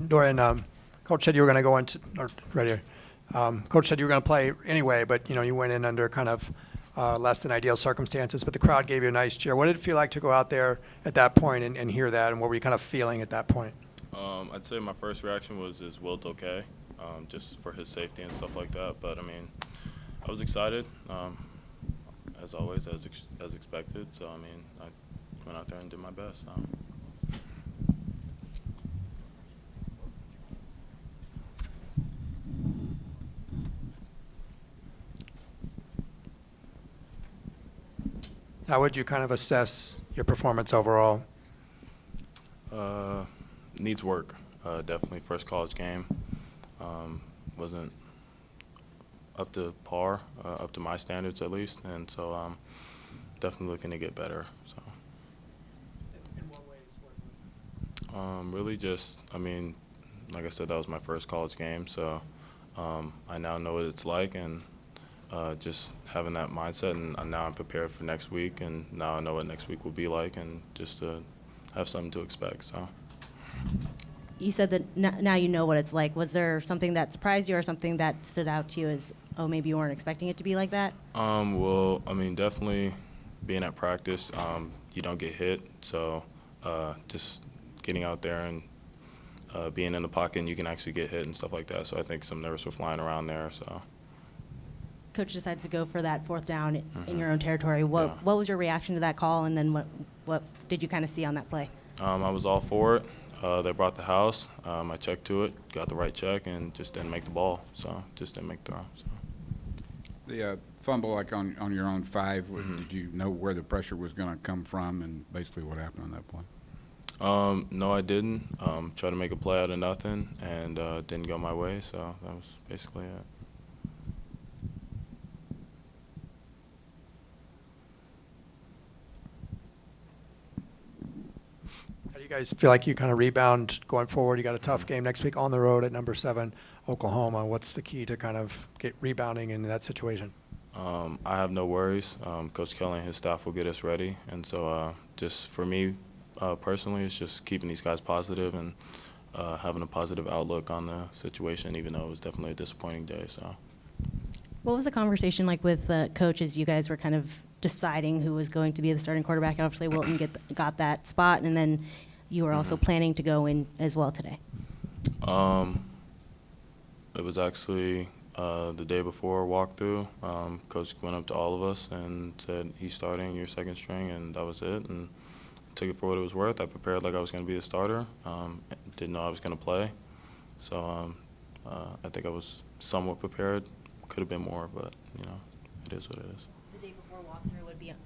Dorian, Coach said you were going to go into, or right here. Coach said you were going to play anyway, but you went in under kind of less than ideal circumstances. But the crowd gave you a nice cheer. What did it feel like to go out there at that point and hear that? And what were you kind of feeling at that point? I'd say my first reaction was, is Wilt okay? Just for his safety and stuff like that. But I mean, I was excited, as always, as expected. So I mean, I went out there and did my best. So. How would you kind of assess your performance overall? Needs work. Definitely first college game. Wasn't up to par, up to my standards at least, and so definitely looking to get better. So. In what ways? Really just, I mean, like I said, that was my first college game, so I now know what it's like, and just having that mindset, and now I'm prepared for next week, and now I know what next week will be like, and just to have something to expect. So. You said that now you know what it's like. Was there something that surprised you or something that stood out to you as, oh, maybe you weren't expecting it to be like that? Well, I mean, definitely being at practice, you don't get hit, so just getting out there and being in the pocket, and you can actually get hit and stuff like that. So I think some nerves were flying around there. So. Coach decides to go for that fourth down in your own territory. What was your reaction to that call, and then what did you kind of see on that play? I was all for it. They brought the house. I checked to it, got the right check, and just didn't make the ball. So just didn't make the throw. So. The fumble, like on your own 5, did you know where the pressure was going to come from, and basically what happened on that play? No, I didn't. Tried to make a play out of nothing, and didn't go my way. So that was basically it. How do you guys feel like you kind of rebound going forward? You got a tough game next week on the road at number 7, Oklahoma. What's the key to kind of get rebounding in that situation? I have no worries. Coach Kelly and his staff will get us ready. And so just for me personally, it's just keeping these guys positive and having a positive outlook on the situation, even though it was definitely a disappointing day. So. What was the conversation like with Coach as you guys were kind of deciding who was going to be the starting quarterback? Obviously, Wilton got that spot, and then you were also planning to go in as well today. It was actually the day before walkthrough. Coach went up to all of us and said, he's starting your second string, and that was it. And took it for what it was worth. I prepared like I was going to be the starter. Didn't know I was going to play. So I think I was somewhat prepared. Could have been more, but, it is what it is.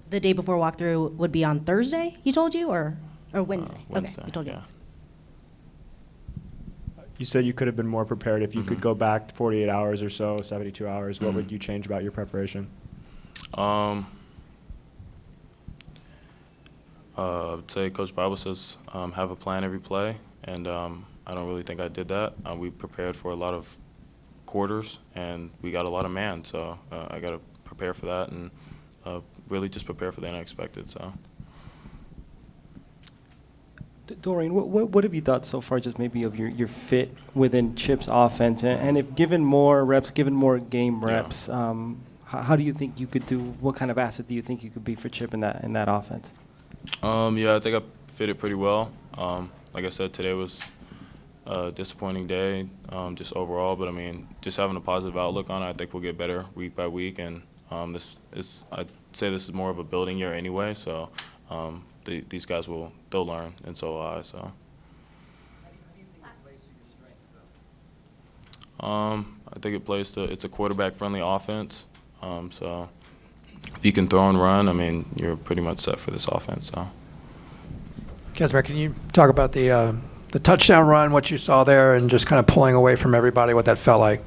The day before walkthrough would be on Thursday, he told you, or Wednesday? Wednesday, okay, he told you. Yeah. You said you could have been more prepared. If you could go back 48 hours or so, 72 hours, what would you change about your preparation? I would say Coach Bible says have a plan every play, and I don't really think I did that. We prepared for a lot of quarters, and we got a lot of man, so I got to prepare for that and really just prepare for the unexpected. So. Dorian, what have you thought so far, just maybe of your fit within Chip's offense, and if given more reps, given more game reps, how do you think you could do? What kind of asset do you think you could be for Chip in that offense? Yeah, I think I fit it pretty well. Like I said, today was a disappointing day, just overall. But I mean, just having a positive outlook on it, I think we'll get better week by week. And I'd say this is more of a building year anyway. So these guys they'll learn, and so will I. So. I think it plays it's a quarterback-friendly offense. So if you can throw and run, I mean, you're pretty much set for this offense. So. Kazmeir, can you talk about the touchdown run, what you saw there, and just kind of pulling away from everybody, what that felt like?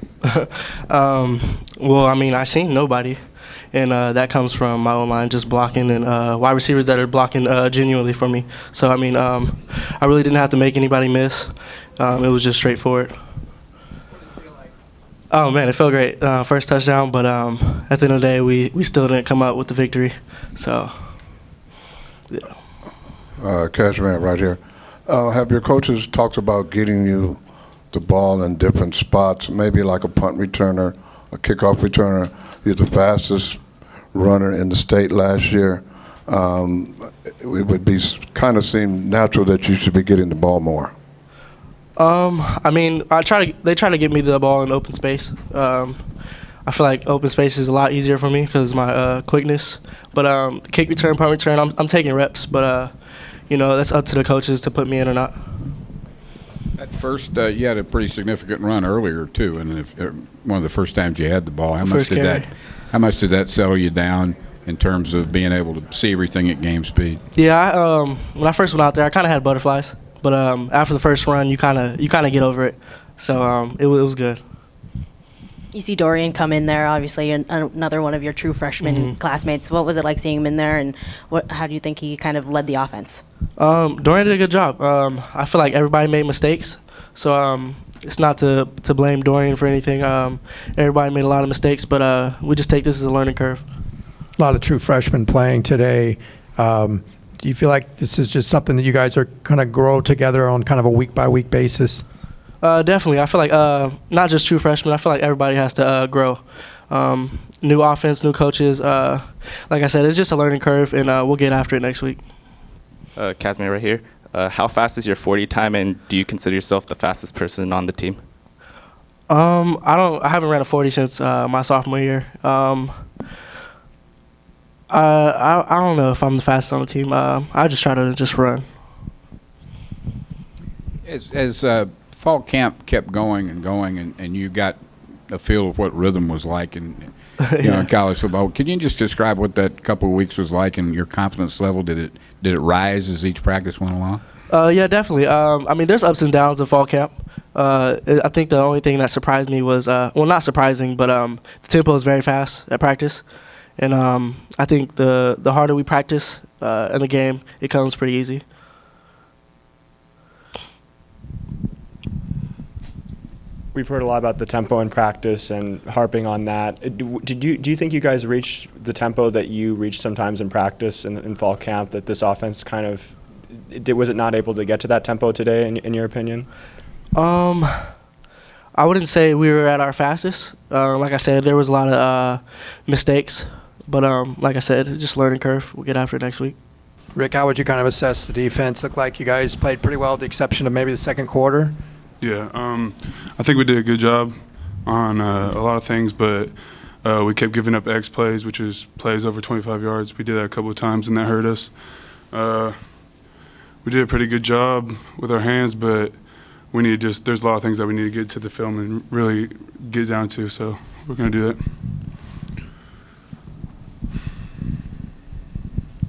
Well, I mean, I seen nobody, and that comes from my own line just blocking and wide receivers that are blocking genuinely for me. So, I mean, I really didn't have to make anybody miss. It was just straightforward. Oh, man, it felt great. First touchdown, but at the end of the day, we still didn't come out with the victory. So, yeah. Kazmeir right here. Have your coaches talked about getting you the ball in different spots, maybe like a punt returner, a kickoff returner. You're the fastest runner in the state last year. It would be kind of seem natural that you should be getting the ball more. I mean, they try to get me the ball in open space. I feel like open space is a lot easier for me because of my quickness. But kick return, punt return, I'm taking reps. But you know, that's up to the coaches to put me in or not. At first, you had a pretty significant run earlier too, and if, one of the first times you had the ball. How much did that settle you down in terms of being able to see everything at game speed? Yeah, when I first went out there, I kind of had butterflies. But after the first run, you kind of get over it. So it was good. You see Dorian come in there, obviously another one of your true freshman classmates. What was it like seeing him in there, and how do you think he kind of led the offense? Dorian did a good job. I feel like everybody made mistakes, so it's not to blame Dorian for anything. Everybody made a lot of mistakes, but we just take this as a learning curve. A lot of true freshmen playing today. Do you feel like this is just something that you guys are going to grow together on kind of a week-by-week basis? Definitely. I feel like not just true freshmen. I feel like everybody has to grow. New offense, new coaches. Like I said, it's just a learning curve, and we'll get after it next week. Kazmeir right here. How fast is your 40 time, and do you consider yourself the fastest person on the team? I haven't ran a 40 since my sophomore year. I don't know if I'm the fastest on the team. I just try to just run. As fall camp kept going, and you got a feel of what rhythm was like in college football, can you just describe what that couple of weeks was like and your confidence level? Did it rise as each practice went along? Yeah, definitely. I mean, there's ups and downs in fall camp. I think the only thing that surprised me was, well, not surprising, but the tempo is very fast at practice. And I think the harder we practice in the game, it comes pretty easy. We've heard a lot about the tempo in practice and harping on that. Do you think you guys reached the tempo that you reached sometimes in practice in fall camp, that this offense kind of was it not able to get to that tempo today in your opinion? I wouldn't say we were at our fastest. Like I said, there was a lot of mistakes, but like I said, it's just a learning curve. We'll get after it next week. Rick, how would you kind of assess the defense? Looked like you guys played pretty well with the exception of maybe the second quarter. Yeah, I think we did a good job on a lot of things, but we kept giving up X plays, which is plays over 25 yards. We did that a couple of times, and that hurt us. We did a pretty good job with our hands, but there's a lot of things that we need to get to the film and really get down to, so we're going to do that.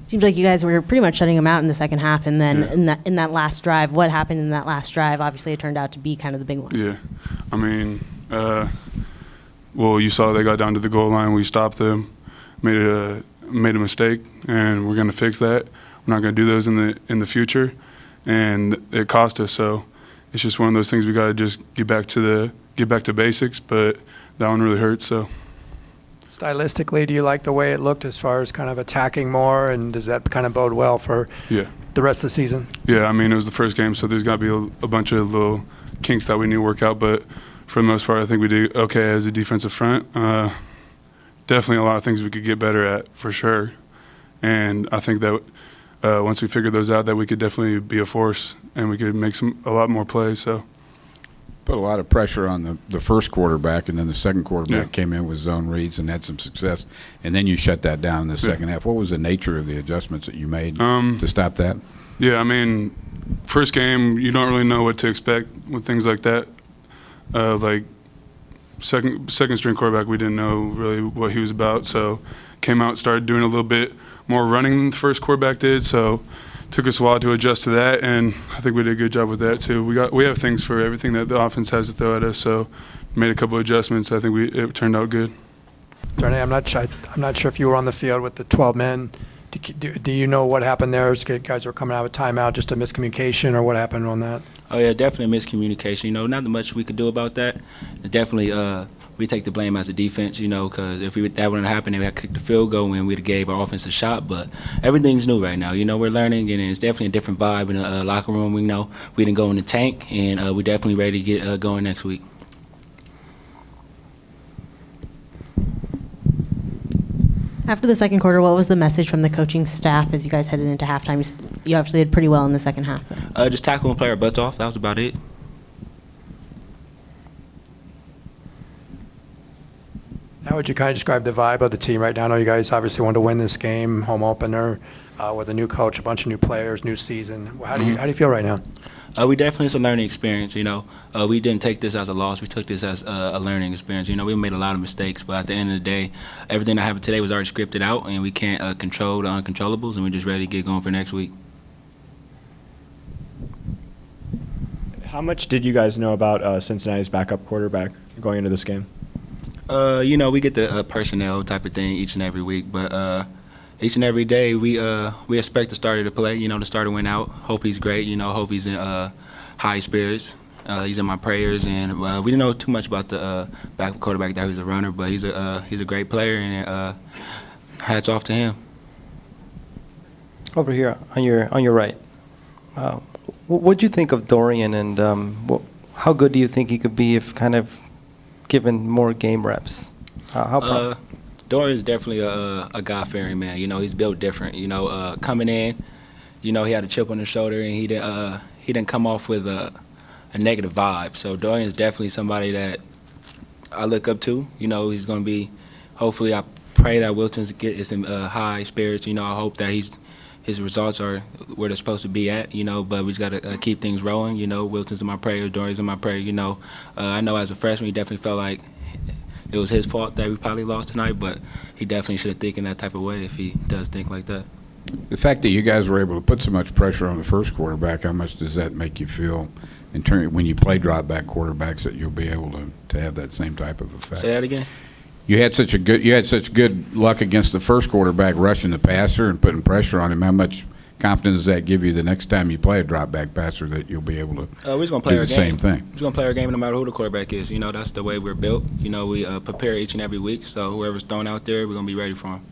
Seems like you guys were pretty much shutting them out in the second half, and then in that last drive, what happened in that last drive? Obviously, it turned out to be kind of the big one. Yeah, I mean, well, you saw they got down to the goal line. We stopped them, made a mistake, and we're going to fix that. We're not going to do those in the future, and it cost us. So it's just one of those things we got to just get back to basics. But that one really hurts. So. Stylistically, do you like the way it looked as far as kind of attacking more, and does that kind of bode well for the rest of the season? Yeah, I mean, it was the first game, so there's got to be a bunch of little kinks that we need to work out, but for the most part, I think we did okay as a defensive front. Definitely a lot of things we could get better at, for sure, and I think that once we figure those out, that we could definitely be a force, and we could make a lot more plays, so. Put a lot of pressure on the first quarterback, and then the second quarterback came in with zone reads and had some success, and then you shut that down in the second half. What was the nature of the adjustments that you made to stop that? Yeah, I mean, first game, you don't really know what to expect with things like that. Like second string quarterback, we didn't know really what he was about, so came out, started doing a little bit more running than the first quarterback did, so took us a while to adjust to that, and I think we did a good job with that too. We have things for everything that the offense has to throw at us, so made a couple of adjustments. I think it turned out good. Darnay, I'm not sure if you were on the field with the 12 men. Do you know what happened there? Guys were coming out of timeout, just a miscommunication, or what happened on that? Oh yeah, definitely miscommunication. Not much we could do about that. Definitely we take the blame as a defense, you know, because if that wouldn't happen, we had kicked the field goal and we'd have gave our offense a shot. But everything's new right now. You know, we're learning, and it's definitely a different vibe in the locker room. We know we didn't go in the tank, and we're definitely ready to get going next week. After the second quarter, what was the message from the coaching staff as you guys headed into halftime? You obviously did pretty well in the second half. Just tackle and play our butts off. That was about it. How would you kind of describe the vibe of the team right now? I know you guys obviously want to win this game, home opener, with a new coach, a bunch of new players, new season. How do you feel right now? We definitely, it's a learning experience, you know. We didn't take this as a loss. We took this as a learning experience. You know, we made a lot of mistakes, but at the end of the day, everything that happened today was already scripted out, and we can't control the uncontrollables, and we're just ready to get going for next week. How much did you guys know about Cincinnati's backup quarterback going into this game? You know, we get the personnel type of thing each and every week, but each and every day we expect the starter to play. You know, the starter went out. Hope he's great. You know, hope he's in high spirits. He's in my prayers, and we didn't know too much about the backup quarterback. That he's a runner, but he's a great player, and hats off to him. Over here on your right, what do you think of Dorian, and how good do you think he could be if kind of given more game reps? Dorian's definitely a God-fearing man. You know, he's built different. You know, coming in, you know, he had a chip on his shoulder, and he didn't come off with a negative vibe. So Dorian's definitely somebody that I look up to. You know, he's going to be. Hopefully, I pray that Wilton's is in high spirits. You know, I hope that his results are where they're supposed to be at, you know, but we just got to keep things rolling. You know, Wilton's in my prayer, Dorian's in my prayer, you know. I know as a freshman, he definitely felt like it was his fault that we probably lost tonight, but he definitely should have think in that type of way if he does think like that. The fact that you guys were able to put so much pressure on the first quarterback, how much does that make you feel in turn when you play drop back quarterbacks that you'll be able to have that same type of effect? Say that again? You had such good luck against the first quarterback rushing the passer and putting pressure on him. How much confidence does that give you the next time you play a drop back passer that you'll be able to we're just gonna play do our the game. same thing? We're just gonna play our game no matter who the quarterback is. You know, that's the way we're built. You know, we prepare each and every week. So whoever's thrown out there, we're gonna be ready for him.